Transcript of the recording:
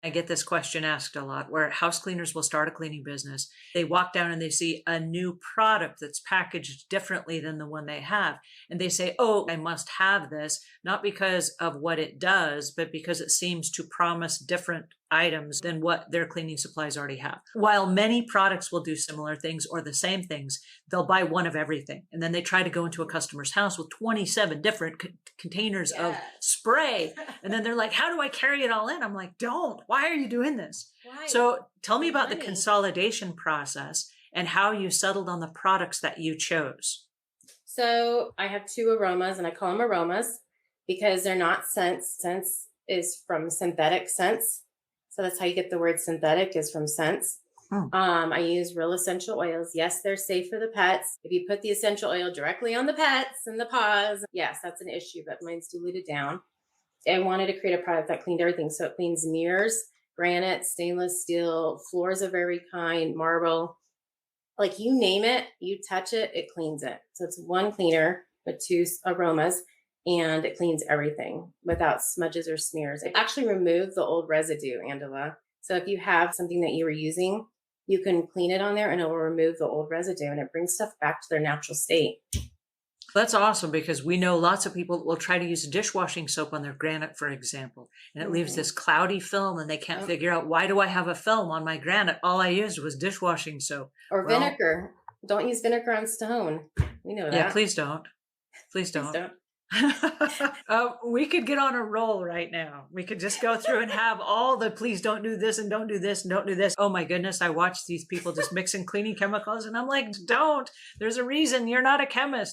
I get this question asked a lot where house cleaners will start a cleaning business. They walk down and they see a new product that's packaged differently than the one they have. And they say, oh, I must have this, not because of what it does, but because it seems to promise different items than what their cleaning supplies already have. While many products will do similar things or the same things, they'll buy one of everything. And then they try to go into a customer's house with 27 different containers of spray. And then they're like, how do I carry it all in? I'm like, don't. Why are you doing this? Why? So tell me about the Money. consolidation process and how you settled on the products that you chose. So I have two aromas, and I call them aromas because they're not scents. Scents is from synthetic scents. So that's how you get the word synthetic, is from scents. I use real essential oils. Yes, they're safe for the pets. If you put the essential oil directly on the pets and the paws, yes, that's an issue, but mine's diluted down. I wanted to create a product that cleaned everything. So it cleans mirrors, granite, stainless steel, floors of every kind, marble. Like you name it, you touch it, it cleans it. So it's one cleaner with two aromas, and it cleans everything without smudges or smears. It actually removed the old residue, Angela. So if you have something that you were using, you can clean it on there and it will remove the old residue, and it brings stuff back to their natural state. That's awesome, because we know lots of people will try to use dishwashing soap on their granite, for example, and it leaves this cloudy film and they can't figure out, why do I have a film on my granite? All I used was dishwashing soap. Or vinegar. Don't use vinegar on stone. We know that. Yeah, please don't. Please don't. Please don't. We could get on a roll right now. We could just go through and have all the please don't do this and don't do this and don't do this. Oh my goodness, I watch these people just mixing cleaning chemicals and I'm like, don't. There's a reason you're not a chemist.